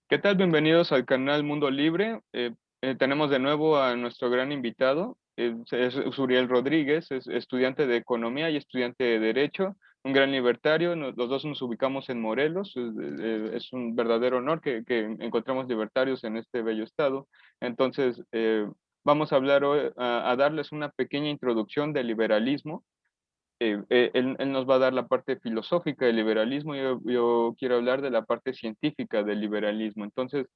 ¿Qué tal? Bienvenidos al canal Mundo Libre. Tenemos de nuevo a nuestro gran invitado. Es Uriel Rodríguez, es estudiante de Economía y estudiante de Derecho, un gran libertario. Los dos nos ubicamos en Morelos. Es un verdadero honor que encontremos libertarios en este bello estado. Entonces, vamos a hablar hoy, a darles una pequeña introducción del liberalismo. Él nos va a dar la parte filosófica del liberalismo. Yo quiero hablar de la parte científica del liberalismo. Entonces,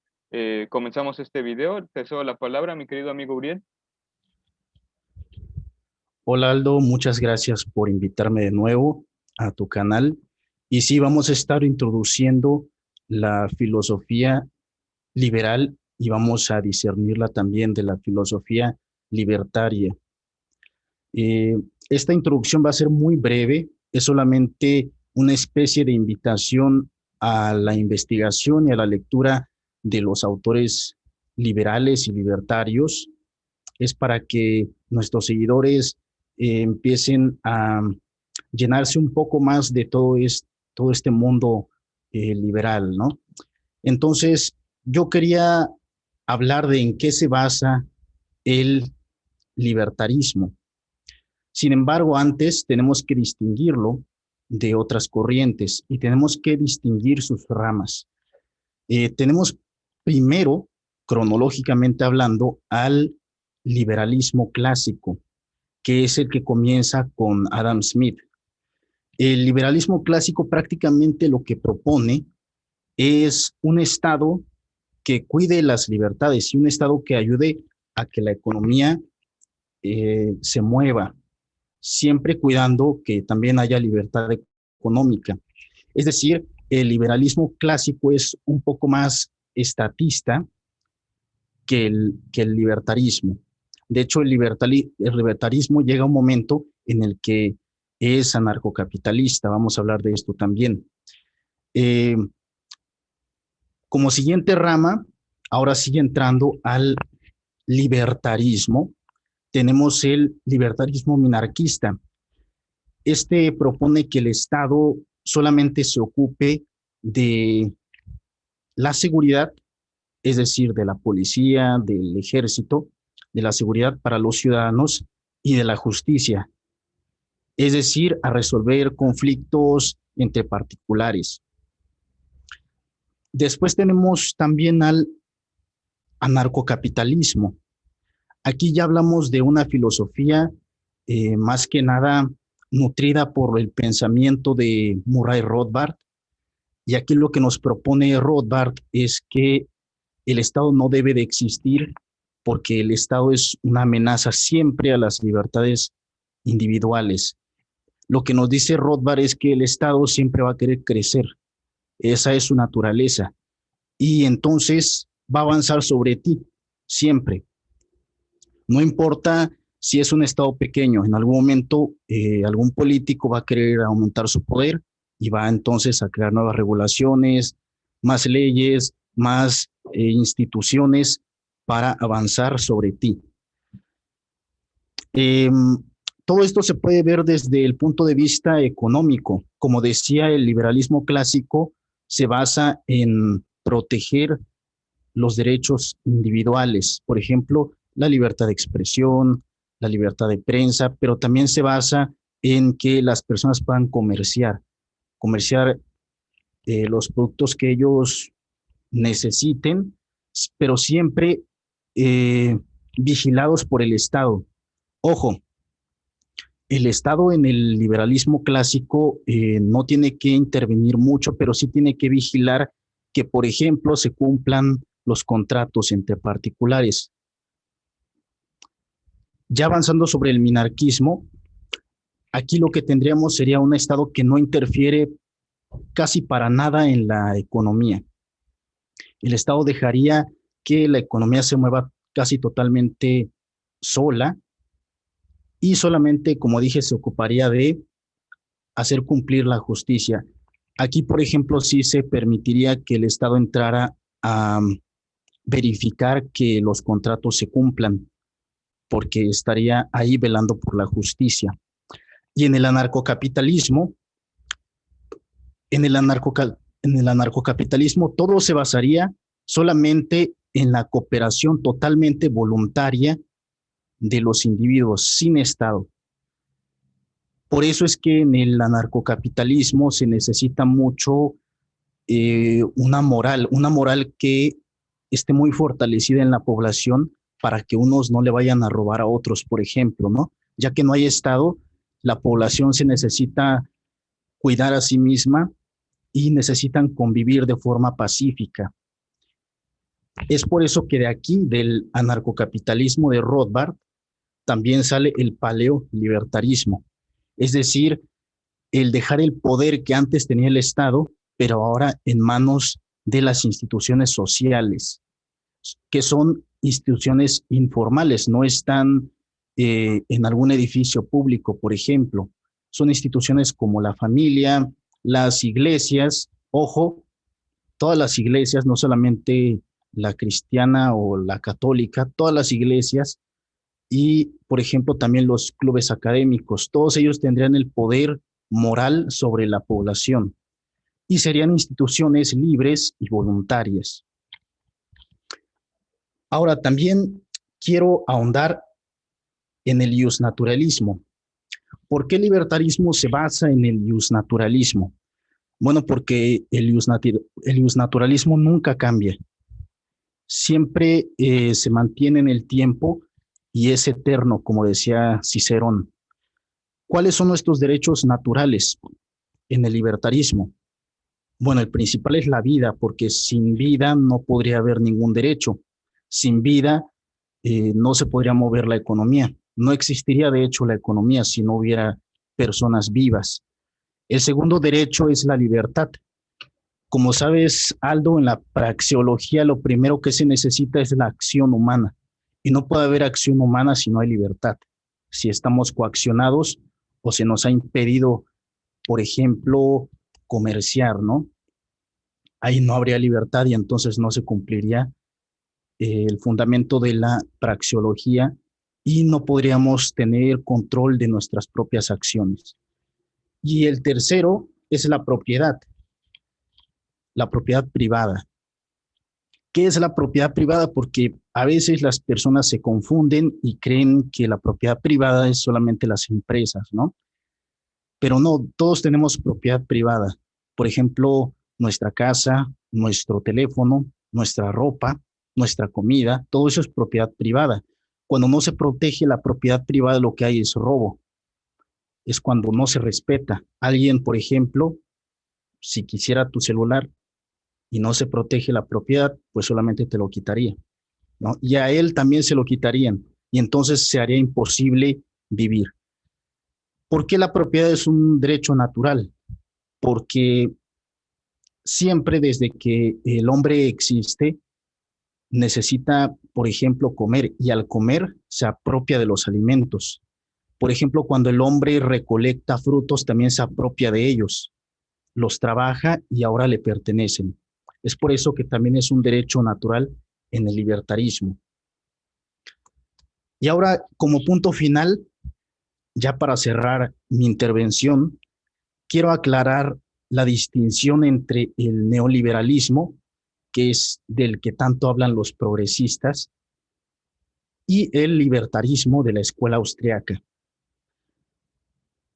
comenzamos este video. Te cedo la palabra, mi querido amigo Uriel. Hola Aldo, muchas gracias por invitarme de nuevo a tu canal. Y sí, vamos a estar introduciendo la filosofía liberal y vamos a discernirla también de la filosofía libertaria. Eh, Esta introducción va a ser muy breve, es solamente una especie de invitación a la investigación y a la lectura de los autores liberales y libertarios. Es para que nuestros seguidores empiecen a llenarse un poco más de todo este mundo liberal, ¿no? Entonces, yo quería hablar de en qué se basa el libertarismo. Sin embargo, antes tenemos que distinguirlo de otras corrientes y tenemos que distinguir sus ramas. Tenemos primero, cronológicamente hablando, al liberalismo clásico, que es el que comienza con Adam Smith. El liberalismo clásico prácticamente lo que propone es un Estado que cuide las libertades y un Estado que ayude a que la economía se mueva, siempre cuidando que también haya libertad económica. Es decir, el liberalismo clásico es un poco más estatista que el libertarismo. De hecho, el libertarismo llega a un momento en el que es anarcocapitalista. Vamos a hablar de esto también. Eh, Como siguiente rama, ahora sigue entrando al libertarismo. Tenemos el libertarismo minarquista. Este propone que el Estado solamente se ocupe de la seguridad, es decir, de la policía, del ejército, de la seguridad para los ciudadanos y de la justicia, es decir, a resolver conflictos entre particulares. Después tenemos también al anarcocapitalismo. Aquí ya hablamos de una filosofía más que nada nutrida por el pensamiento de Murray Rothbard, y aquí lo que nos propone Rothbard es que el Estado no debe de existir porque el Estado es una amenaza siempre a las libertades individuales. Lo que nos dice Rothbard es que el Estado siempre va a querer crecer, esa es su naturaleza, y entonces va a avanzar sobre ti, siempre. No importa si es un Estado pequeño, en algún momento algún político va a querer aumentar su poder y va entonces a crear nuevas regulaciones, más leyes, más instituciones para avanzar sobre ti. Eh, Todo esto se puede ver desde el punto de vista económico. Como decía, el liberalismo clásico se basa en proteger los derechos individuales, por ejemplo, la libertad de expresión, la libertad de prensa, pero también se basa en que las personas puedan comerciar los productos que ellos necesiten, pero siempre eh, vigilados por el Estado. Ojo, el Estado en el liberalismo clásico no tiene que intervenir mucho, pero sí tiene que vigilar que, por ejemplo, se cumplan los contratos entre particulares. Ya avanzando sobre el minarquismo, aquí lo que tendríamos sería un Estado que no interfiere casi para nada en la economía. El Estado dejaría que la economía se mueva casi totalmente sola y solamente, como dije, se ocuparía de hacer cumplir la justicia. Aquí, por ejemplo, sí se permitiría que el Estado entrara a verificar que los contratos se cumplan, porque estaría ahí velando por la justicia. Y en el anarcocapitalismo, en el, anarcoca, en el anarcocapitalismo todo se basaría solamente en la cooperación totalmente voluntaria de los individuos, sin Estado. Por eso es que en el anarcocapitalismo se necesita mucho una moral que esté muy fortalecida en la población para que unos no le vayan a robar a otros, por ejemplo, ¿no? Ya que no hay Estado, la población se necesita cuidar a sí misma y necesitan convivir de forma pacífica. Es por eso que de aquí, del anarcocapitalismo de Rothbard, también sale el paleolibertarismo, es decir, el dejar el poder que antes tenía el Estado, pero ahora en manos de las instituciones sociales, que son instituciones informales, no están en algún edificio público, por ejemplo. Son instituciones como la familia, las iglesias, ojo, todas las iglesias, no solamente la cristiana o la católica, todas las iglesias y, por ejemplo, también los clubes académicos, todos ellos tendrían el poder moral sobre la población y serían instituciones libres y voluntarias. Ahora, también quiero ahondar en el iusnaturalismo. ¿Por qué el libertarismo se basa en el iusnaturalismo? Bueno, porque el iusnaturalismo nunca cambia. Siempre se mantiene en el tiempo y es eterno, como decía Cicerón. ¿Cuáles son nuestros derechos naturales en el libertarismo? Bueno, el principal es la vida, porque sin vida no podría haber ningún derecho. Sin vida no se podría mover la economía. No existiría, de hecho, la economía si no hubiera personas vivas. El segundo derecho es la libertad. Como sabes, Aldo, en la praxeología lo primero que se necesita es la acción humana. Y no puede haber acción humana si no hay libertad. Si estamos coaccionados o se nos ha impedido, por ejemplo, comerciar, ¿no? Ahí no habría libertad y entonces no se cumpliría el fundamento de la praxeología y no podríamos tener control de nuestras propias acciones. Y el tercero es la propiedad privada. ¿Qué es la propiedad privada? Porque a veces las personas se confunden y creen que la propiedad privada es solamente las empresas, ¿no? Pero no, todos tenemos propiedad privada. Por ejemplo, nuestra casa, nuestro teléfono, nuestra ropa, nuestra comida, todo eso es propiedad privada. Cuando no se protege la propiedad privada, lo que hay es robo. Es cuando no se respeta. Alguien, por ejemplo, si quisiera tu celular y no se protege la propiedad, pues solamente te lo quitaría, ¿no? Y a él también se lo quitarían y entonces se haría imposible vivir. ¿Por qué la propiedad es un derecho natural? Porque siempre desde que el hombre existe, necesita, por ejemplo, comer y al comer se apropia de los alimentos. Por ejemplo, cuando el hombre recolecta frutos, también se apropia de ellos, los trabaja y ahora le pertenecen. Es por eso que también es un derecho natural en el libertarismo. Y ahora, como punto final, ya para cerrar mi intervención, quiero aclarar la distinción entre el neoliberalismo, que es del que tanto hablan los progresistas, y el libertarismo de la escuela austriaca.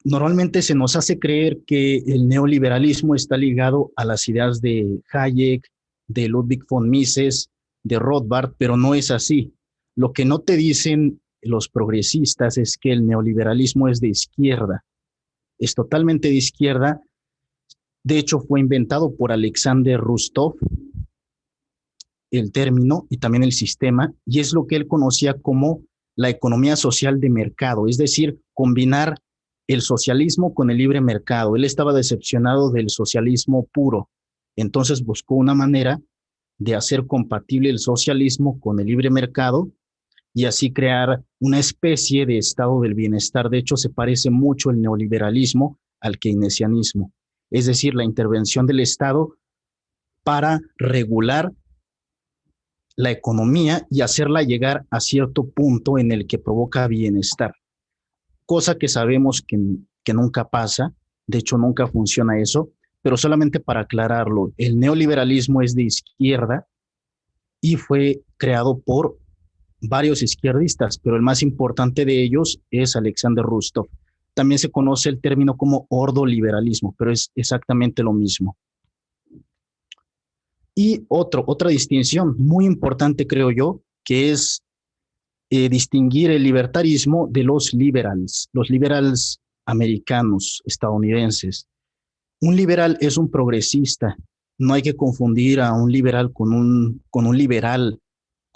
Normalmente se nos hace creer que el neoliberalismo está ligado a las ideas de Hayek, de Ludwig von Mises, de Rothbard, pero no es así. Lo que no te dicen los progresistas es que el neoliberalismo es de izquierda, es totalmente de izquierda. De hecho, fue inventado por Alexander Rustov, el término y también el sistema, y es lo que él conocía como la economía social de mercado, es decir, combinar el socialismo con el libre mercado. Él estaba decepcionado del socialismo puro, entonces buscó una manera de hacer compatible el socialismo con el libre mercado y así crear una especie de estado del bienestar. De hecho, se parece mucho el neoliberalismo al keynesianismo, es decir, la intervención del Estado para regular la economía y hacerla llegar a cierto punto en el que provoca bienestar, cosa que sabemos que nunca pasa, de hecho nunca funciona eso, pero solamente para aclararlo, el neoliberalismo es de izquierda y fue creado por varios izquierdistas, pero el más importante de ellos es Alexander Rustov. También se conoce el término como ordoliberalismo, pero es exactamente lo mismo. Y otra distinción muy importante, creo yo, que es distinguir el libertarismo de los liberals americanos, estadounidenses. Un liberal es un progresista. No hay que confundir a un liberal con un liberal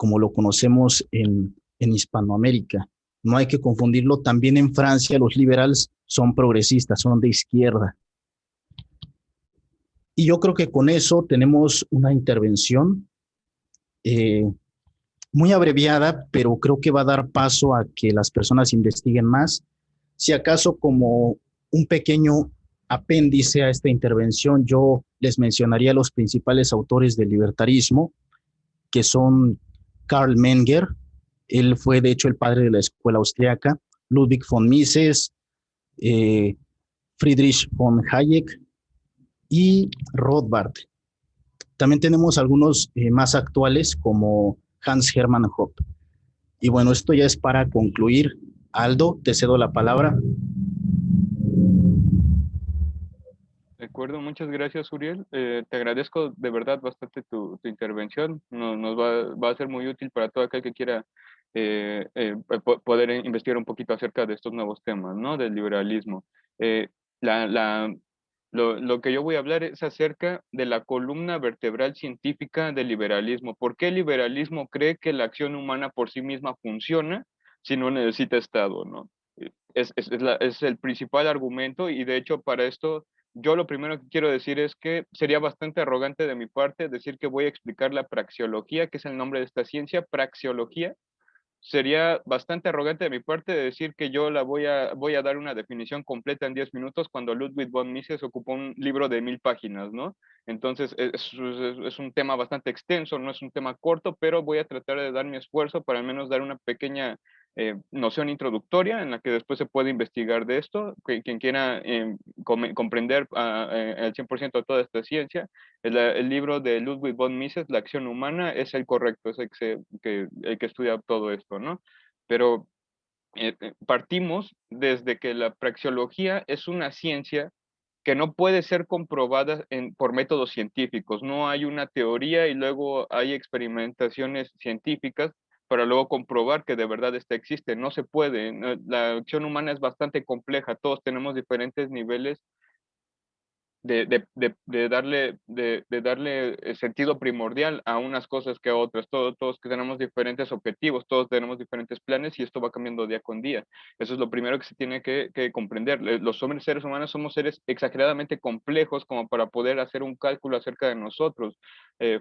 como lo conocemos en Hispanoamérica. No hay que confundirlo. También en Francia los liberales son progresistas, son de izquierda. Y yo creo que con eso tenemos una intervención eh, muy abreviada, pero creo que va a dar paso a que las personas investiguen más. Si acaso como un pequeño apéndice a esta intervención, yo les mencionaría los principales autores del libertarismo, que son Karl Menger, él fue de hecho el padre de la escuela austriaca, Ludwig von Mises, eh, Friedrich von Hayek y Rothbard. También tenemos algunos más actuales como Hans Hermann Hoppe. Y bueno, esto ya es para concluir. Aldo, te cedo la palabra. De acuerdo, muchas gracias, Uriel. Te agradezco de verdad bastante tu intervención. Nos va a ser muy útil para todo aquel que quiera poder investigar un poquito acerca de estos nuevos temas, ¿no? Del liberalismo. Eh, la, la, lo que yo voy a hablar es acerca de la columna vertebral científica del liberalismo. ¿Por qué el liberalismo cree que la acción humana por sí misma funciona si no necesita Estado, ¿no? Es el principal argumento y de hecho para esto yo lo primero que quiero decir es que sería bastante arrogante de mi parte decir que voy a explicar la praxeología, que es el nombre de esta ciencia, praxeología. Sería bastante arrogante de mi parte decir que yo voy a dar una definición completa en 10 minutos cuando Ludwig von Mises ocupó un libro de 1000 páginas, ¿no? Entonces es un tema bastante extenso, no es un tema corto, pero voy a tratar de dar mi esfuerzo para al menos dar una pequeña noción introductoria en la que después se puede investigar de esto. Quien quiera comprender al 100% toda esta ciencia, el libro de Ludwig von Mises, La acción humana, es el correcto, es el que estudia todo esto, ¿no? Pero partimos desde que la praxeología es una ciencia que no puede ser comprobada por métodos científicos. No hay una teoría y luego hay experimentaciones científicas para luego comprobar que de verdad esta existe. No se puede. La acción humana es bastante compleja. Todos tenemos diferentes niveles de darle sentido primordial a unas cosas que a otras. Todos que tenemos diferentes objetivos, todos tenemos diferentes planes y esto va cambiando día con día. Eso es lo primero que se tiene que comprender. Los hombres, seres humanos, somos seres exageradamente complejos como para poder hacer un cálculo acerca de nosotros.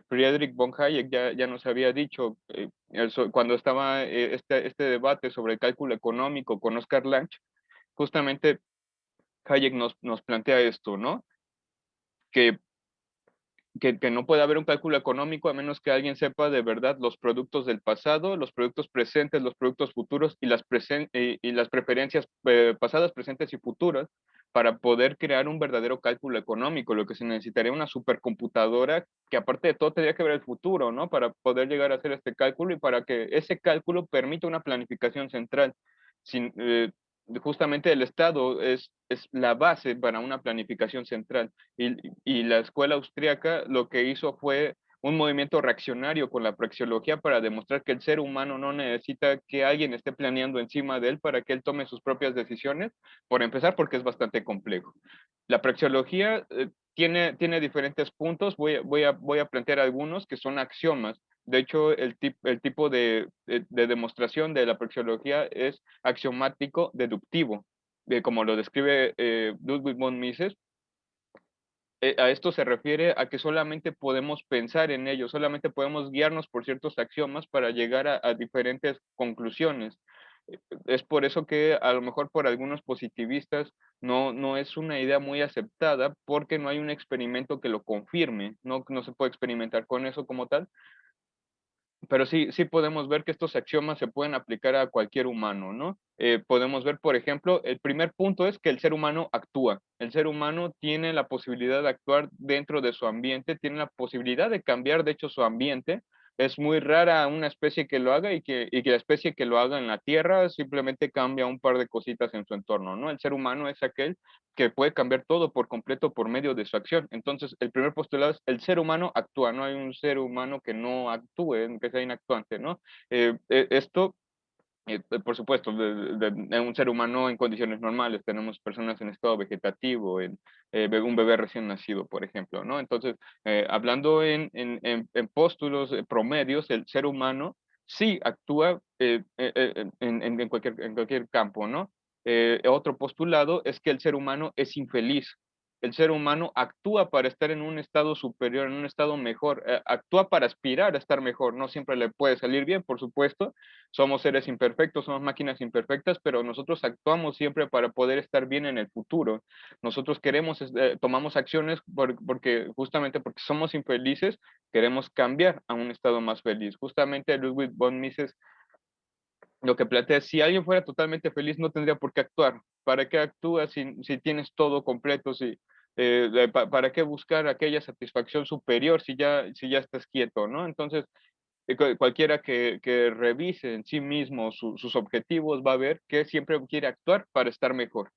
Friedrich von Hayek ya nos había dicho, cuando estaba este debate sobre el cálculo económico con Oscar Lange, justamente Hayek nos plantea esto, ¿no? Que que no puede haber un cálculo económico a menos que alguien sepa de verdad los productos del pasado, los productos presentes, los productos futuros y las preferencias pasadas, presentes y futuras para poder crear un verdadero cálculo económico. Lo que se necesitaría una supercomputadora que aparte de todo tendría que ver el futuro, ¿no? Para poder llegar a hacer este cálculo y para que ese cálculo permita una planificación central. Sin, justamente el Estado es la base para una planificación central. Y la escuela austríaca lo que hizo fue un movimiento reaccionario con la praxeología para demostrar que el ser humano no necesita que alguien esté planeando encima de él para que él tome sus propias decisiones, por empezar, porque es bastante complejo. La praxeología tiene diferentes puntos, voy a plantear algunos que son axiomas. De hecho, el tipo de demostración de la praxeología es axiomático deductivo, como lo describe Ludwig von Mises. A esto se refiere a que solamente podemos pensar en ello, solamente podemos guiarnos por ciertos axiomas para llegar a diferentes conclusiones. Es por eso que a lo mejor por algunos positivistas no es una idea muy aceptada porque no hay un experimento que lo confirme, no se puede experimentar con eso como tal, pero sí podemos ver que estos axiomas se pueden aplicar a cualquier humano, ¿no? Podemos ver, por ejemplo, el primer punto es que el ser humano actúa. El ser humano tiene la posibilidad de actuar dentro de su ambiente, tiene la posibilidad de cambiar, de hecho, su ambiente Es muy rara una especie que lo haga y que la especie que lo haga en la Tierra simplemente cambia un par de cositas en su entorno, ¿no? El ser humano es aquel que puede cambiar todo por completo por medio de su acción. Entonces, el primer postulado es el ser humano actúa, no hay un ser humano que no actúe, que sea inactuante, ¿no? Esto por supuesto, de un ser humano en condiciones normales, tenemos personas en estado vegetativo, un bebé recién nacido, por ejemplo, ¿no? Entonces, hablando en póstulos promedios, el ser humano sí actúa en cualquier campo, ¿no? Otro postulado es que el ser humano es infeliz. El ser humano actúa para estar en un estado superior, en un estado mejor, actúa para aspirar a estar mejor. No siempre le puede salir bien, por supuesto, somos seres imperfectos, somos máquinas imperfectas, pero nosotros actuamos siempre para poder estar bien en el futuro. Nosotros queremos, tomamos acciones porque justamente porque somos infelices, queremos cambiar a un estado más feliz. Justamente Ludwig von Mises lo que plantea es, si alguien fuera totalmente feliz, no tendría por qué actuar. ¿Para qué actúas si tienes todo completo? ¿Para qué buscar aquella satisfacción superior si ya estás quieto, ¿no? Entonces, cualquiera que revise en sí mismo sus objetivos va a ver que siempre quiere actuar para estar mejor.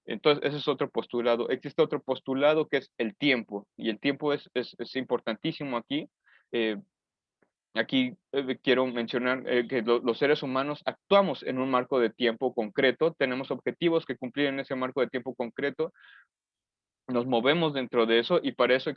Entonces, ese es otro postulado. Existe otro postulado que es el tiempo, y el tiempo es importantísimo aquí. Eh, Aquí quiero mencionar que los seres humanos actuamos en un marco de tiempo concreto, tenemos objetivos que cumplir en ese marco de tiempo concreto, nos movemos dentro de eso y para eso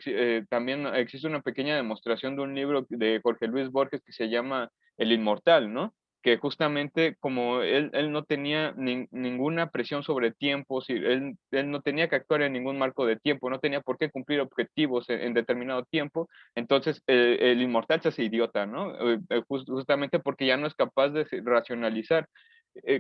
también existe una pequeña demostración de un libro de Jorge Luis Borges que se llama El Inmortal, ¿no? Que justamente como él no tenía ninguna presión sobre tiempo, si él no tenía que actuar en ningún marco de tiempo, no tenía por qué cumplir objetivos en determinado tiempo, entonces el inmortal se hace idiota, ¿no? Justamente porque ya no es capaz de racionalizar.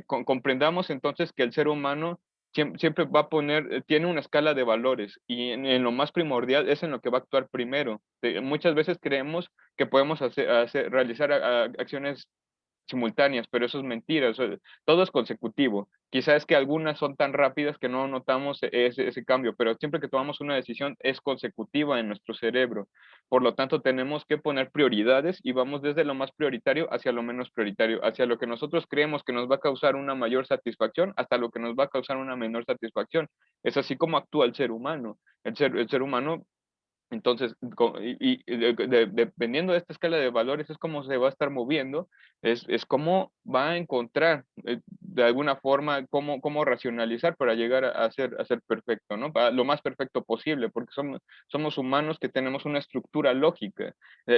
Comprendamos entonces que el ser humano siempre va a poner, tiene una escala de valores y en lo más primordial es en lo que va a actuar primero. Muchas veces creemos que podemos realizar acciones simultáneas, pero eso es mentira, todo es consecutivo. Quizás es que algunas son tan rápidas que no notamos ese cambio, pero siempre que tomamos una decisión es consecutiva en nuestro cerebro. Por lo tanto, tenemos que poner prioridades y vamos desde lo más prioritario hacia lo menos prioritario, hacia lo que nosotros creemos que nos va a causar una mayor satisfacción hasta lo que nos va a causar una menor satisfacción. Es así como actúa el ser humano. El ser humano entonces, dependiendo de esta escala de valores, es como se va a estar moviendo, es cómo va a encontrar de alguna forma cómo racionalizar para llegar a ser perfecto, ¿no? Lo más perfecto posible, porque somos humanos que tenemos una estructura lógica.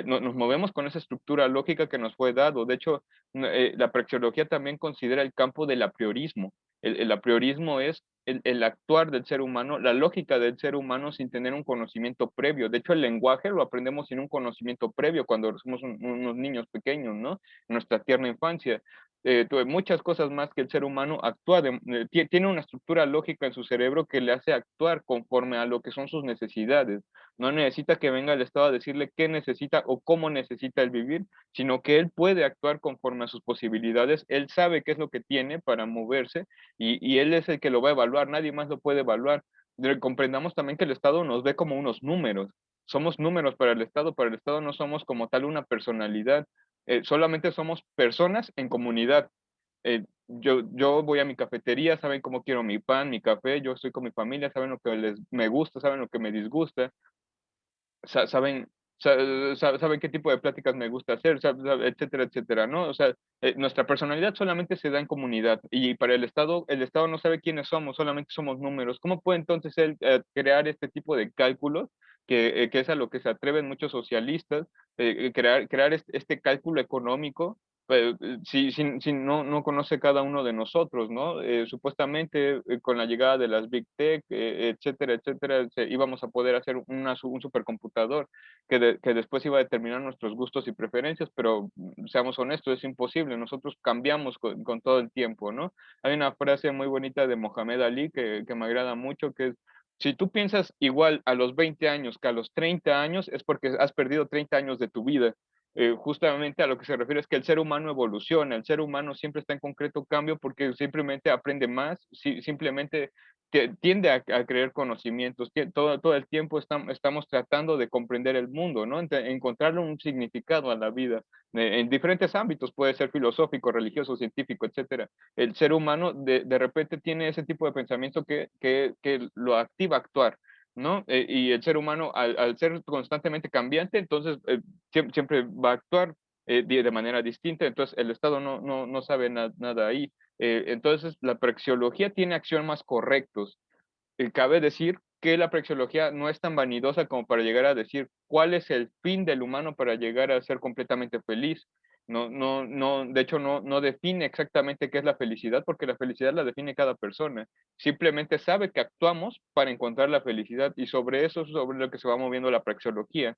Nos movemos con esa estructura lógica que nos fue dado. De hecho, la praxeología también considera el campo del apriorismo. El apriorismo es el actuar del ser humano, la lógica del ser humano sin tener un conocimiento previo. De hecho, el lenguaje lo aprendemos sin un conocimiento previo cuando somos unos niños pequeños, ¿no? En nuestra tierna infancia. Muchas cosas más que el ser humano actúa, tiene una estructura lógica en su cerebro que le hace actuar conforme a lo que son sus necesidades. No necesita que venga el Estado a decirle qué necesita o cómo necesita el vivir, sino que él puede actuar conforme a sus posibilidades, él sabe qué es lo que tiene para moverse y él es el que lo va a evaluar, nadie más lo puede evaluar. Comprendamos también que el Estado nos ve como unos números, somos números para el Estado no somos como tal una personalidad, solamente somos personas en comunidad. Yo voy a mi cafetería, saben cómo quiero mi pan, mi café, yo estoy con mi familia, saben lo que me gusta, saben lo que me disgusta, saben, saben qué tipo de pláticas me gusta hacer, etcétera, etcétera, ¿no? O sea, nuestra personalidad solamente se da en comunidad y para el Estado no sabe quiénes somos, solamente somos números. ¿Cómo puede entonces él crear este tipo de cálculos? Que es a lo que se atreven muchos socialistas, crear este cálculo económico si no conoce cada uno de nosotros, ¿no? Supuestamente con la llegada de las Big Tech, etcétera, etcétera, íbamos a poder hacer un supercomputador que después iba a determinar nuestros gustos y preferencias, pero seamos honestos, es imposible, nosotros cambiamos con todo el tiempo, ¿no? Hay una frase muy bonita de Mohamed Ali que me agrada mucho, que es, si tú piensas igual a los 20 años que a los 30 años, es porque has perdido 30 años de tu vida. justamente a lo que se refiere es que el ser humano evoluciona, el ser humano siempre está en concreto cambio porque simplemente aprende más, simplemente tiende a creer conocimientos, todo el tiempo estamos tratando de comprender el mundo, ¿no? Encontrarle un significado a la vida, en diferentes ámbitos, puede ser filosófico, religioso, científico, etcétera. El ser humano de repente tiene ese tipo de pensamiento que lo activa a actuar, ¿no? Y el ser humano, al ser constantemente cambiante, entonces siempre va a actuar de manera distinta, entonces el Estado no sabe nada ahí. Entonces la praxeología tiene acción más correctos. Cabe decir que la praxeología no es tan vanidosa como para llegar a decir cuál es el fin del humano para llegar a ser completamente feliz. De hecho, no define exactamente qué es la felicidad, porque la felicidad la define cada persona. Simplemente sabe que actuamos para encontrar la felicidad y sobre eso es sobre lo que se va moviendo la praxeología.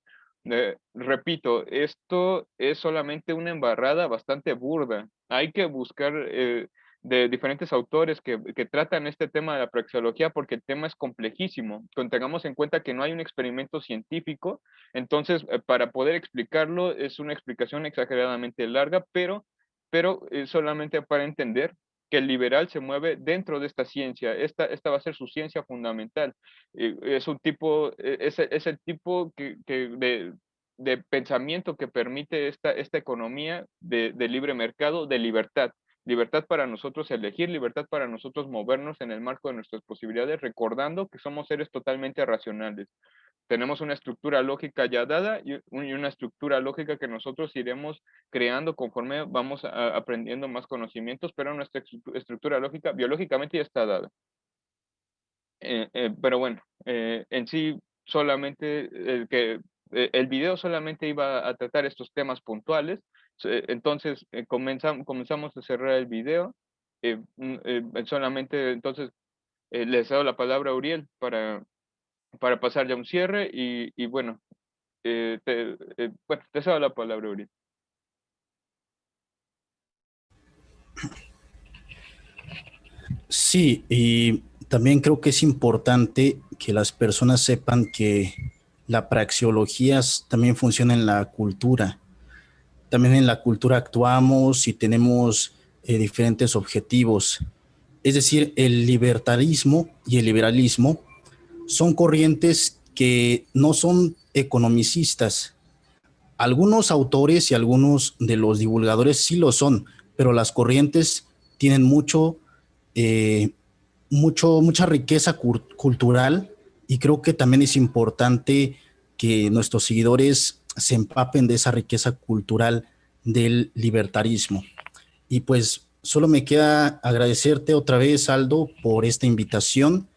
Repito, esto es solamente una embarrada bastante burda. Hay que buscar de diferentes autores que tratan este tema de la praxeología porque el tema es complejísimo. Tengamos en cuenta que no hay un experimento científico, entonces para poder explicarlo es una explicación exageradamente larga, pero solamente para entender que el liberal se mueve dentro de esta ciencia. Esta va a ser su ciencia fundamental. Es un tipo, es el tipo de pensamiento que permite esta economía de libre mercado, de libertad. Libertad para nosotros elegir, libertad para nosotros movernos en el marco de nuestras posibilidades, recordando que somos seres totalmente racionales. Tenemos una estructura lógica ya dada y una estructura lógica que nosotros iremos creando conforme vamos aprendiendo más conocimientos, pero nuestra estructura lógica biológicamente ya está dada. Pero bueno, en sí solamente el video solamente iba a tratar estos temas puntuales. Entonces comenzamos a cerrar el video. Solamente entonces les doy la palabra a Uriel para pasar ya un cierre y bueno, te cedo la palabra, Uriel. Sí, y también creo que es importante que las personas sepan que la praxeología también funciona en la cultura. También en la cultura actuamos y tenemos diferentes objetivos. Es decir, el libertarismo y el liberalismo son corrientes que no son economicistas. Algunos autores y algunos de los divulgadores sí lo son, pero las corrientes tienen eh, mucha riqueza cultural y creo que también es importante que nuestros seguidores se empapen de esa riqueza cultural del libertarismo. Y pues solo me queda agradecerte otra vez, Aldo, por esta invitación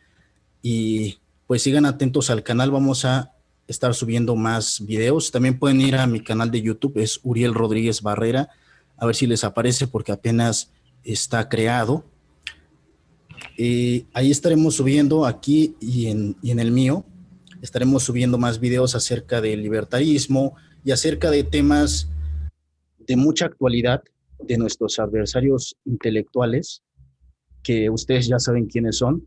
y pues sigan atentos al canal, vamos a estar subiendo más videos. También pueden ir a mi canal de YouTube, es Uriel Rodríguez Barrera, a ver si les aparece porque apenas está creado. Ahí estaremos subiendo aquí y en el mío, estaremos subiendo más videos acerca del libertarismo y acerca de temas de mucha actualidad de nuestros adversarios intelectuales, que ustedes ya saben quiénes son.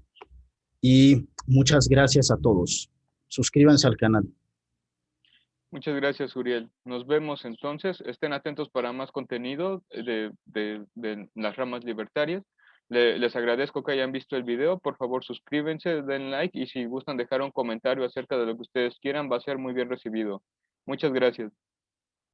Y muchas gracias a todos. Suscríbanse al canal. Muchas gracias, Uriel. Nos vemos entonces. Estén atentos para más contenido de las ramas libertarias. Les agradezco que hayan visto el video. Por favor, suscríbanse, den like y si gustan dejar un comentario acerca de lo que ustedes quieran, va a ser muy bien recibido. Muchas gracias.